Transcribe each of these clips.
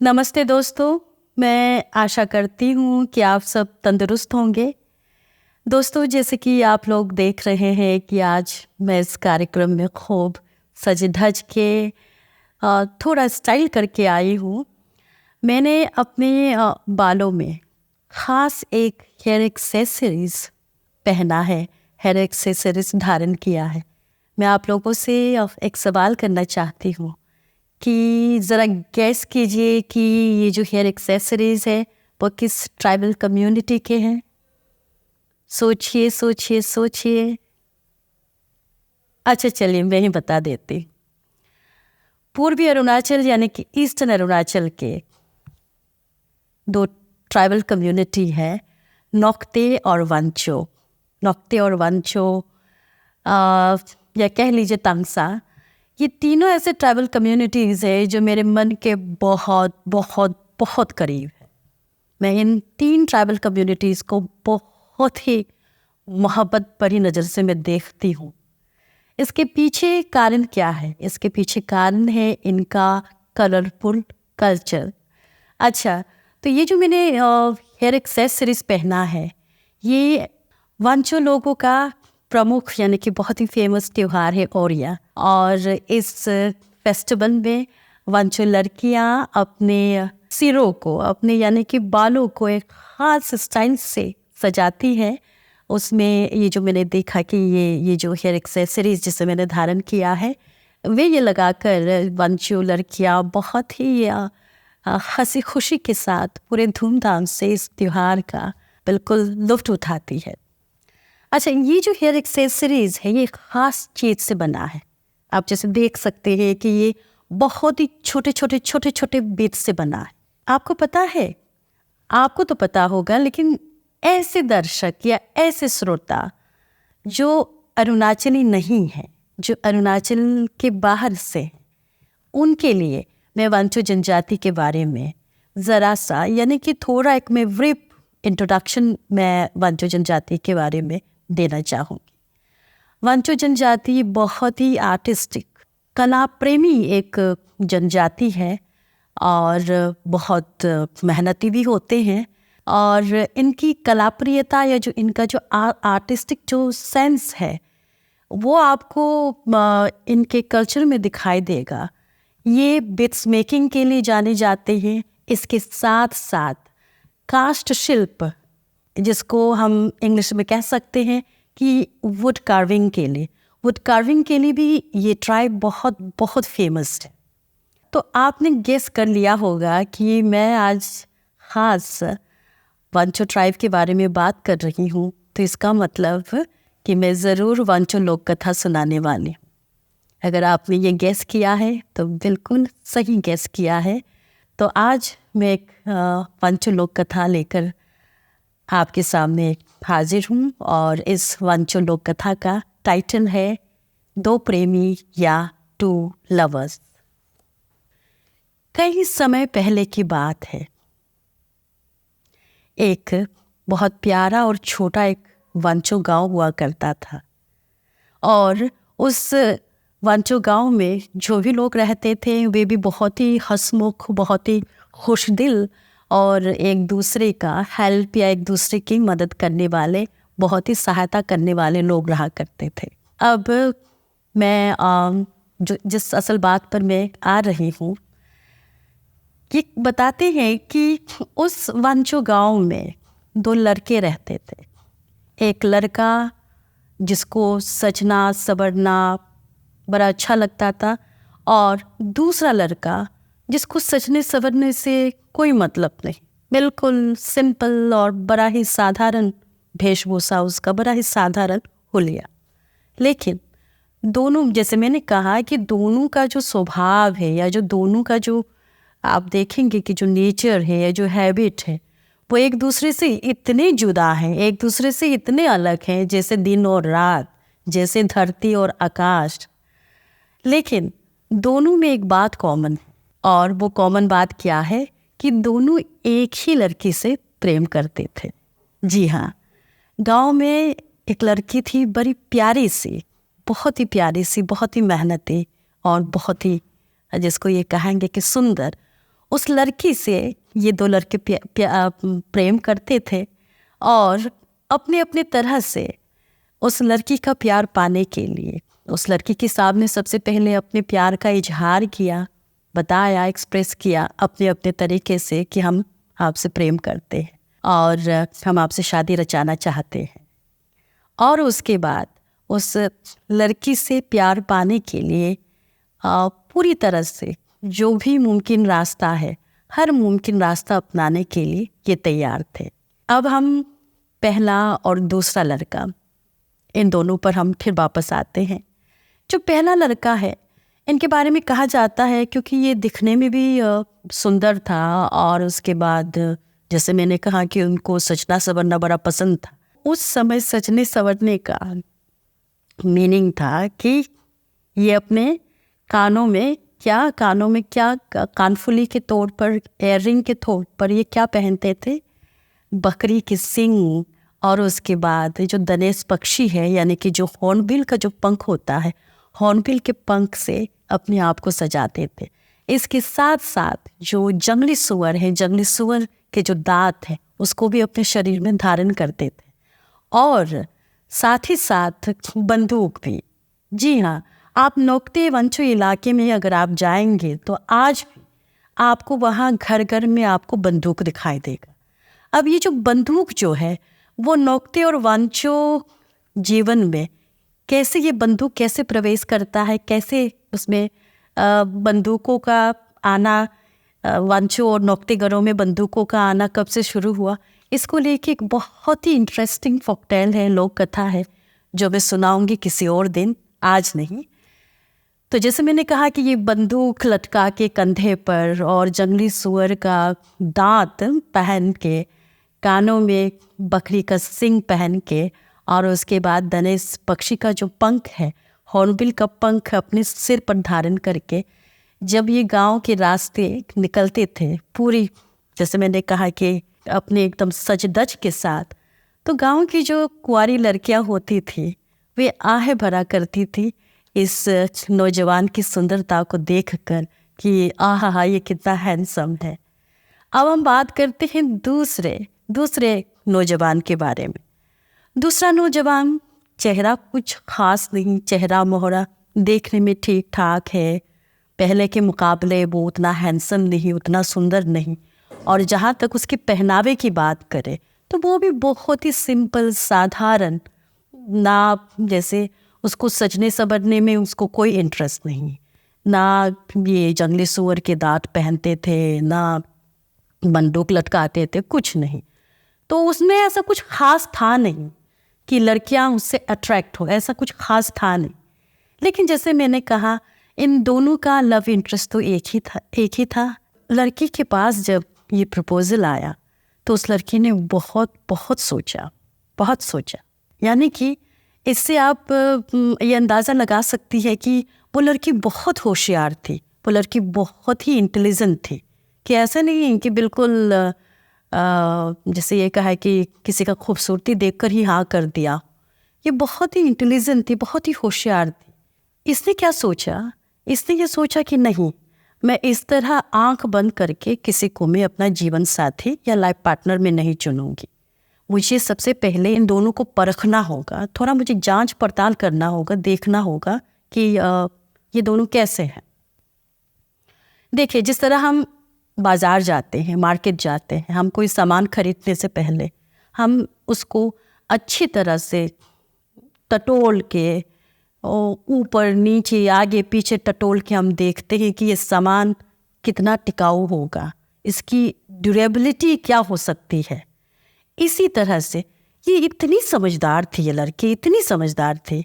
नमस्ते दोस्तों, मैं आशा करती हूँ कि आप सब तंदुरुस्त होंगे। दोस्तों, जैसे कि आप लोग देख रहे हैं कि आज मैं इस कार्यक्रम में खूब सज-धज के थोड़ा स्टाइल करके आई हूँ। मैंने अपने बालों में ख़ास एक हेयर एक्सेसरीज़ पहना है, हेयर एक्सेसरीज़ धारण किया है। मैं आप लोगों से एक सवाल करना चाहती हूँ कि ज़रा गैस कीजिए कि ये जो हेयर एक्सेसरीज़ है वो किस ट्राइबल कम्युनिटी के हैं। सोचिए सोचिए सोचिए। अच्छा, चलिए मैं ही बता देती। पूर्वी अरुणाचल यानी कि ईस्टर्न अरुणाचल के दो ट्राइबल कम्युनिटी है, नोक्ते और वांचो। नोक्ते और वांचो या कह लीजिए तांगसा, ये तीनों ऐसे ट्राइबल कम्युनिटीज़ है जो मेरे मन के बहुत बहुत बहुत करीब है। मैं इन तीन ट्राइबल कम्युनिटीज़ को बहुत ही मोहब्बत भरी नज़र से मैं देखती हूँ। इसके पीछे कारण क्या है? इसके पीछे कारण है इनका कलरफुल कल्चर। अच्छा, तो ये जो मैंने हेयर एक्सेसरीज पहना है, ये वांचो लोगों का प्रमुख यानी कि बहुत ही फेमस त्यौहार है ओरिया। और इस फेस्टिवल में वांचो लड़कियां अपने सिरों को, अपने यानी कि बालों को एक ख़ास स्टाइल से सजाती है। उसमें ये जो मैंने देखा कि ये जो हेयर एक्सेसरीज जिसे मैंने धारण किया है, वे ये लगाकर वांचो लड़कियां बहुत ही हंसी खुशी के साथ पूरे धूमधाम से इस त्योहार का बिल्कुल लुत्फ़ उठाती है। अच्छा, ये जो हेयर एक्सेसरीज है ये ख़ास चीज़ से बना है। आप जैसे देख सकते हैं कि ये बहुत ही छोटे छोटे छोटे छोटे बीट्स से बना है। आपको पता है, आपको तो पता होगा, लेकिन ऐसे दर्शक या ऐसे श्रोता जो अरुणाचली नहीं हैं, जो अरुणाचल के बाहर से हैं, उनके लिए मैं वांचो जनजाति के बारे में ज़रा सा यानी कि थोड़ा एक मैं ब्रीफ इंट्रोडक्शन मैं वांचो जनजाति के बारे में देना चाहूँगी। वांचो जनजाति बहुत ही आर्टिस्टिक, कला प्रेमी एक जनजाति है और बहुत मेहनती भी होते हैं। और इनकी कलाप्रियता या जो इनका जो आर्टिस्टिक जो सेंस है वो आपको इनके कल्चर में दिखाई देगा। ये बिट्स मेकिंग के लिए जाने जाते हैं। इसके साथ साथ कास्ट शिल्प, जिसको हम इंग्लिश में कह सकते हैं कि वुड कार्विंग के लिए भी ये ट्राइब बहुत बहुत फेमस है। तो आपने गेस कर लिया होगा कि मैं आज ख़ास वांचो ट्राइब के बारे में बात कर रही हूँ, तो इसका मतलब कि मैं ज़रूर वांचो लोक कथा सुनाने वाली हूँ। अगर आपने ये गेस किया है तो बिल्कुल सही गेस किया है। तो आज मैं एक वांचो लोक कथा लेकर आपके सामने हाजिर हूँ और इस वांचो लोक कथा का टाइटल है दो प्रेमी या टू लवर्स। कई समय पहले की बात है। एक बहुत प्यारा और छोटा एक वांचो गांव हुआ करता था और उस वांचो गांव में जो भी लोग रहते थे वे भी बहुत ही हंसमुख, बहुत ही खुशदिल और एक दूसरे का हेल्प या एक दूसरे की मदद करने वाले, बहुत ही सहायता करने वाले लोग रहा करते थे। अब मैं जिस असल बात पर मैं आ रही हूँ, ये बताते हैं कि उस वांचो गांव में दो लड़के रहते थे। एक लड़का जिसको सजना संवरना बड़ा अच्छा लगता था और दूसरा लड़का जिसको सजने संवरने से कोई मतलब नहीं, बिल्कुल सिंपल और बड़ा ही साधारण वेशभूषा उसका, बड़ा ही साधारण हुलिया। लेकिन दोनों, जैसे मैंने कहा कि दोनों का जो स्वभाव है या जो दोनों का जो आप देखेंगे कि जो नेचर है या जो हैबिट है वो एक दूसरे से इतने जुदा हैं, एक दूसरे से इतने अलग हैं जैसे दिन और रात, जैसे धरती और आकाश। लेकिन दोनों में एक बात कॉमन है, और वो कॉमन बात क्या है कि दोनों एक ही लड़की से प्रेम करते थे। जी हाँ, गांव में एक लड़की थी, बड़ी प्यारी सी, बहुत ही प्यारी सी, बहुत ही मेहनती और बहुत ही, जिसको ये कहेंगे कि सुंदर। उस लड़की से ये दो लड़के प्रेम करते थे और अपने अपने तरह से उस लड़की का प्यार पाने के लिए उस लड़की के सामने सबसे पहले अपने प्यार का इजहार किया, बताया, एक्सप्रेस किया अपने अपने तरीके से कि हम आपसे प्रेम करते हैं और हम आपसे शादी रचाना चाहते हैं। और उसके बाद उस लड़की से प्यार पाने के लिए पूरी तरह से जो भी मुमकिन रास्ता है, हर मुमकिन रास्ता अपनाने के लिए ये तैयार थे। अब हम पहला और दूसरा लड़का, इन दोनों पर हम फिर वापस आते हैं। जो पहला लड़का है, इनके बारे में कहा जाता है क्योंकि ये दिखने में भी सुंदर था और उसके बाद जैसे मैंने कहा कि उनको सजना संवरना बड़ा पसंद था। उस समय सजने संवरने का मीनिंग था कि ये अपने कानों में क्या कानफुली के तौर पर, एयररिंग के तौर पर ये क्या पहनते थे, बकरी के सींग, और उसके बाद जो धनेश पक्षी है यानी कि जो हॉर्नबिल का जो पंख होता है, हॉर्नबिल के पंख से अपने आप को सजाते थे। इसके साथ साथ जो जंगली सूअर है, जंगली सूअर के जो दांत हैं उसको भी अपने शरीर में धारण करते थे और साथ ही साथ बंदूक भी। जी हाँ, आप नोक्ते वंचो इलाके में अगर आप जाएंगे तो आज भी आपको वहाँ घर घर में आपको बंदूक दिखाई देगा। अब ये जो बंदूक जो है वो नोक्ते और वांचो जीवन में कैसे ये बंदूक कैसे प्रवेश करता है, कैसे उसमें बंदूकों का आना, वांचो और नोक्ते घरों में बंदूकों का आना कब से शुरू हुआ, इसको लेके एक बहुत ही इंटरेस्टिंग फोकटेल है, लोक कथा है, जो मैं सुनाऊंगी किसी और दिन, आज नहीं। तो जैसे मैंने कहा कि ये बंदूक लटका के कंधे पर और जंगली सूअर का दांत पहन के, कानों में बकरी का सींग पहन के, और उसके बाद धनेश पक्षी का जो पंख है, हॉर्नबिल का पंख अपने सिर पर धारण करके जब ये गांव के रास्ते निकलते थे, पूरी जैसे मैंने कहा कि अपने एकदम सज धज के साथ, तो गांव की जो कुंवारी लड़कियां होती थी वे आहें भरा करती थी इस नौजवान की सुंदरता को देखकर कि आहा ये कितना हैंडसम है। अब हम बात करते हैं दूसरे नौजवान के बारे में। दूसरा नौजवान, चेहरा कुछ खास नहीं, चेहरा मोहरा देखने में ठीक ठाक है, पहले के मुकाबले वो उतना हैंडसम नहीं, उतना सुंदर नहीं, और जहाँ तक उसके पहनावे की बात करें तो वो भी बहुत ही सिंपल, साधारण, ना जैसे उसको सजने संवरने में उसको कोई इंटरेस्ट नहीं, ना ये जंगली सूअर के दांत पहनते थे, ना बंदूक लटकाते थे, कुछ नहीं। तो उसमें ऐसा कुछ खास था नहीं कि लड़कियां उससे अट्रैक्ट हो, ऐसा कुछ खास था नहीं। लेकिन जैसे मैंने कहा, इन दोनों का लव इंटरेस्ट तो एक ही था। लड़की के पास जब ये प्रपोजल आया तो उस लड़की ने बहुत सोचा। यानी कि इससे आप ये अंदाज़ा लगा सकती है कि वो लड़की बहुत होशियार थी, वो लड़की बहुत ही इंटेलिजेंट थी, कि ऐसा नहीं कि बिल्कुल जैसे ये कहा है कि किसी का खूबसूरती देखकर ही हाँ कर दिया। ये बहुत ही इंटेलिजेंट थी, बहुत ही होशियार थी। इसने क्या सोचा? इसने ये सोचा कि नहीं, मैं इस तरह आंख बंद करके किसी को मैं अपना जीवन साथी या लाइफ पार्टनर में नहीं चुनूंगी। मुझे सबसे पहले इन दोनों को परखना होगा, थोड़ा मुझे जांच पड़ताल करना होगा, देखना होगा कि ये दोनों कैसे हैं। देखिए, जिस तरह हम बाज़ार जाते हैं, मार्केट जाते हैं, हम कोई सामान खरीदने से पहले हम उसको अच्छी तरह से टटोल के, ऊपर नीचे आगे पीछे टटोल के हम देखते हैं कि ये सामान कितना टिकाऊ होगा, इसकी ड्यूरेबिलिटी क्या हो सकती है। इसी तरह से ये इतनी समझदार थी, ये लड़की इतनी समझदार थी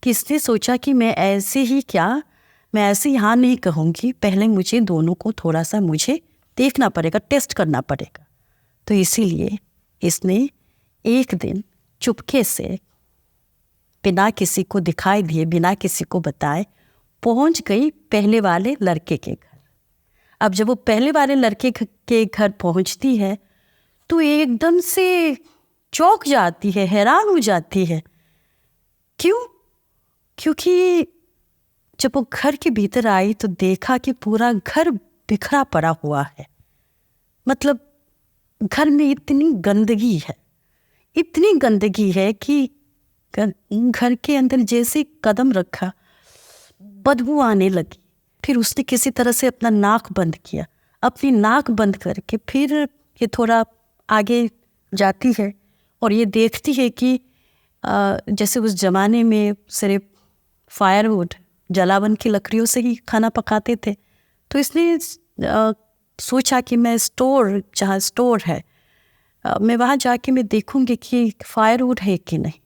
कि इसने सोचा कि मैं ऐसे ही हाँ नहीं कहूँगी, पहले मुझे दोनों को थोड़ा सा मुझे देखना पड़ेगा, टेस्ट करना पड़ेगा। तो इसीलिए इसने एक दिन चुपके से, बिना किसी को दिखाई दिए, बिना किसी को बताए, पहुंच गई पहले वाले लड़के के घर। अब जब वो पहले वाले लड़के के घर पहुंचती है तो एकदम से चौंक जाती है, हैरान हो जाती है। क्यों? क्योंकि जब वो घर के भीतर आई तो देखा कि पूरा घर बिखरा पड़ा हुआ है। मतलब घर में इतनी गंदगी है कि घर के अंदर जैसे कदम रखा बदबू आने लगी। फिर उसने किसी तरह से अपना नाक बंद किया। अपनी नाक बंद करके फिर ये थोड़ा आगे जाती है और ये देखती है कि जैसे उस जमाने में सिर्फ फायरवुड, जलावन की लकड़ियों से ही खाना पकाते थे। तो इसने सोचा कि मैं जहाँ स्टोर है मैं वहाँ जाके मैं देखूंगी कि फायरवुड है कि नहीं।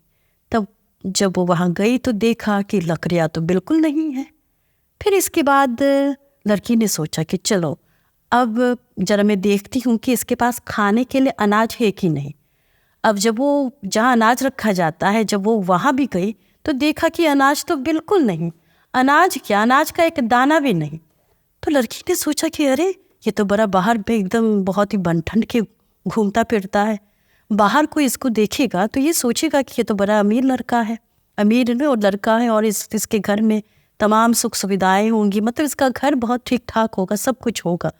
तब जब वो वहाँ गई तो देखा कि लकड़ियाँ तो बिल्कुल नहीं है। फिर इसके बाद लड़की ने सोचा कि चलो अब जरा मैं देखती हूँ कि इसके पास खाने के लिए अनाज है कि नहीं। अब जब वो जहाँ अनाज रखा जाता है, जब वो वहाँ भी गई तो देखा कि अनाज तो बिल्कुल नहीं। अनाज क्या, अनाज का एक दाना भी नहीं। तो लड़की ने सोचा कि अरे ये तो बड़ा बाहर पे एकदम बहुत ही बनठन के घूमता फिरता है। बाहर कोई इसको देखेगा तो ये सोचेगा कि ये तो बड़ा अमीर लड़का है, अमीर और लड़का है और इसके घर में तमाम सुख सुविधाएं होंगी। मतलब इसका घर बहुत ठीक ठाक होगा, सब कुछ होगा।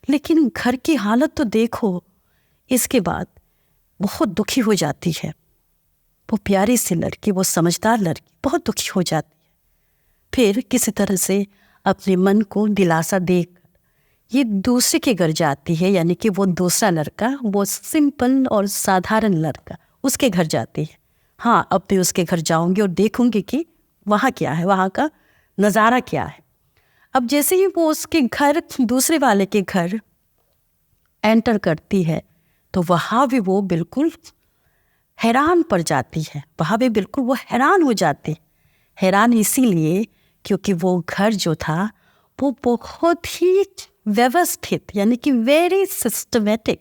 लेकिन घर की हालत तो देखो। इसके बाद बहुत दुखी हो जाती है। वो प्यारी सी लड़की, वो समझदार लड़की बहुत दुखी हो जाती है। फिर किसी तरह से अपने मन को दिलासा देकर ये दूसरे के घर जाती है, यानी कि वो दूसरा लड़का, वो सिंपल और साधारण लड़का, उसके घर जाती है। हाँ, अब मैं उसके घर जाऊंगी और देखूंगी कि वहाँ क्या है, वहाँ का नज़ारा क्या है। अब जैसे ही वो उसके घर, दूसरे वाले के घर एंटर करती है तो वहाँ भी वो बिल्कुल हैरान पड़ जाती है। वहाँ भी बिल्कुल वो हैरान हो जाती है। हैरान इसीलिए क्योंकि वो घर जो था वो बहुत ही व्यवस्थित, यानी कि very systematic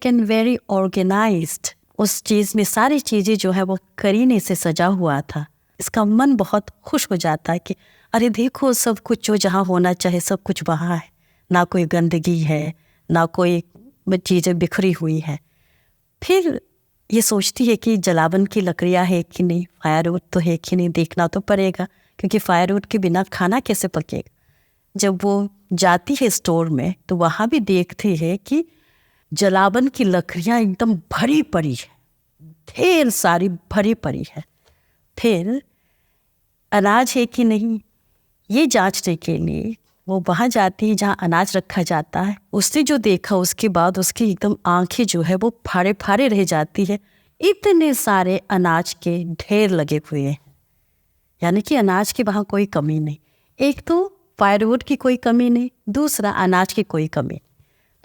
and very organised. उस चीज़ में सारी चीज़ें जो है वो करीने से सजा हुआ था। इसका मन बहुत खुश हो जाता है कि अरे देखो, सब कुछ जो जहाँ होना चाहे सब कुछ वहाँ है। ना कोई गंदगी है, ना कोई चीज़ें बिखरी हुई है। फिर ये सोचती है कि जलावन की लकड़ियाँ है कि नहीं, फायरवुड तो है कि नहीं, देखना तो पड़ेगा, क्योंकि फायरवुड के बिना खाना कैसे पकेगा। जब वो जाती है स्टोर में तो वहाँ भी देखती है कि जलावन की लकड़ियाँ एकदम भरी पड़ी है, ढेर सारी भरी पड़ी है। फिर अनाज है कि नहीं ये जांचने के लिए वो वहाँ जाती है जहाँ अनाज रखा जाता है। उसने जो देखा उसके बाद उसकी एकदम आंखें जो है वो फाड़े फाड़े रह जाती है। इतने सारे अनाज के ढेर लगे हुए हैं, यानी कि अनाज की वहाँ कोई कमी नहीं। एक तो फायरवुड की कोई कमी नहीं, दूसरा अनाज की कोई कमी।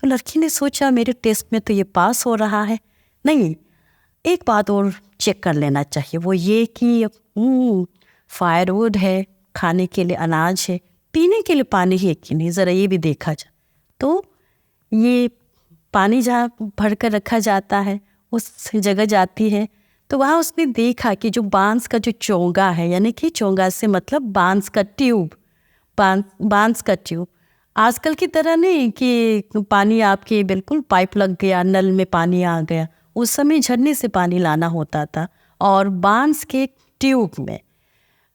तो लड़की ने सोचा मेरे टेस्ट में तो ये पास हो रहा है, नहीं एक बात और चेक कर लेना चाहिए, वो ये कि फायरवुड है, खाने के लिए अनाज है, पीने के लिए पानी है कि नहीं, ज़रा ये भी देखा जाए। तो ये पानी जहाँ भर कर रखा जाता है उस जगह जाती है तो वहाँ उसने देखा कि जो बांस का जो चोंगा है, यानी कि चोंगा से मतलब बांस का ट्यूब, बांस का ट्यूब, आजकल की तरह नहीं कि पानी आपके बिल्कुल पाइप लग गया, नल में पानी आ गया। उस समय झरने से पानी लाना होता था और बांस के ट्यूब में।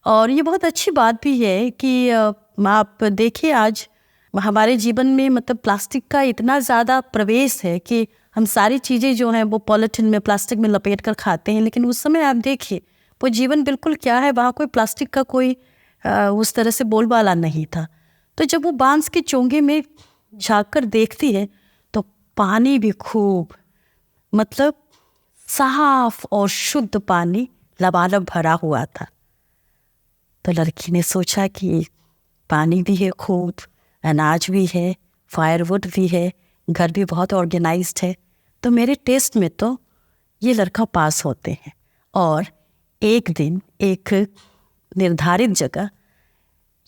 और ये बहुत अच्छी बात भी है कि आप देखिए आज हमारे जीवन में मतलब प्लास्टिक का इतना ज़्यादा प्रवेश है कि हम सारी चीज़ें जो हैं वो पॉलीथीन में, प्लास्टिक में लपेट कर खाते हैं। लेकिन उस समय आप देखिए वो जीवन बिल्कुल क्या है, वहाँ कोई प्लास्टिक का कोई उस तरह से बोलबाला नहीं था। तो जब वो बांस के चोंगे में झाँक कर देखती है तो पानी भी खूब, मतलब साफ और शुद्ध पानी लबालब भरा हुआ था। तो लड़की ने सोचा कि पानी भी है खूब, अनाज भी है, फायरवुड भी है, घर भी बहुत ऑर्गेनाइज्ड है, तो मेरे टेस्ट में तो ये लड़का पास होते हैं। और एक दिन एक निर्धारित जगह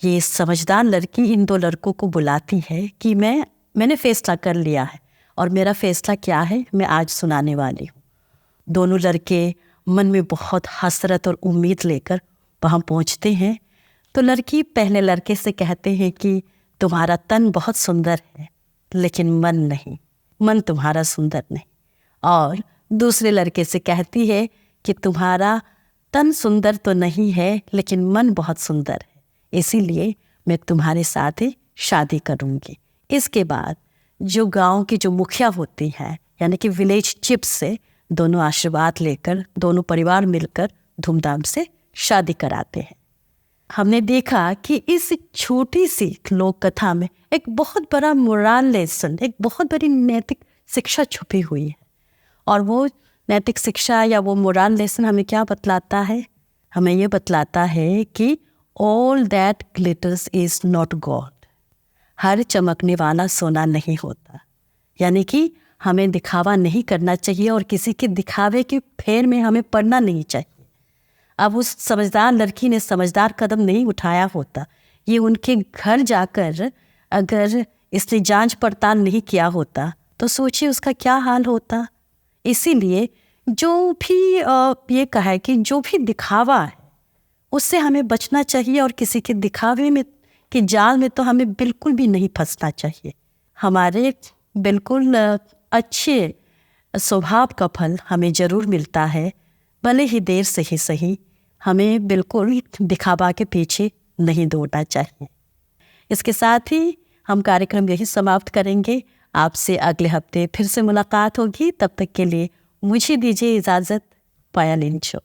ये समझदार लड़की इन दो लड़कों को बुलाती है कि मैंने फैसला कर लिया है, और मेरा फैसला क्या है मैं आज सुनाने वाली हूँ। दोनों लड़के मन में बहुत हसरत और उम्मीद लेकर वहाँ पहुँचते हैं। तो लड़की पहले लड़के से कहते हैं कि तुम्हारा तन बहुत सुंदर है लेकिन मन नहीं, मन तुम्हारा सुंदर नहीं। और दूसरे लड़के से कहती है कि तुम्हारा तन सुंदर तो नहीं है लेकिन मन बहुत सुंदर है, इसीलिए मैं तुम्हारे साथ शादी करूँगी। इसके बाद जो गांव की जो मुखिया होती है यानी कि विलेज चिप्स से दोनों आशीर्वाद लेकर दोनों परिवार मिलकर धूमधाम से शादी कराते हैं। हमने देखा कि इस छोटी सी लोक कथा में एक बहुत बड़ा मोरल लेसन, एक बहुत बड़ी नैतिक शिक्षा छुपी हुई है। और वो नैतिक शिक्षा या वो मोरल लेसन हमें क्या बतलाता है? हमें ये बतलाता है कि all that glitters is not god. हर चमकने वाला सोना नहीं होता। यानी कि हमें दिखावा नहीं करना चाहिए और किसी के दिखावे के फेर में हमें पड़ना नहीं चाहिए। अब उस समझदार लड़की ने समझदार कदम नहीं उठाया होता, ये उनके घर जाकर अगर इसने जांच पड़ताल नहीं किया होता तो सोचिए उसका क्या हाल होता। इसीलिए जो भी ये कहा है कि जो भी दिखावा है उससे हमें बचना चाहिए और किसी के दिखावे में कि जाल में तो हमें बिल्कुल भी नहीं फंसना चाहिए। हमारे बिल्कुल अच्छे स्वभाव का फल हमें ज़रूर मिलता है, भले ही देर से ही सही। हमें बिल्कुल दिखावा के पीछे नहीं दौड़ना चाहिए। इसके साथ ही हम कार्यक्रम यही समाप्त करेंगे। आपसे अगले हफ्ते फिर से मुलाकात होगी। तब तक के लिए मुझे दीजिए इजाज़त। पायल इंचो।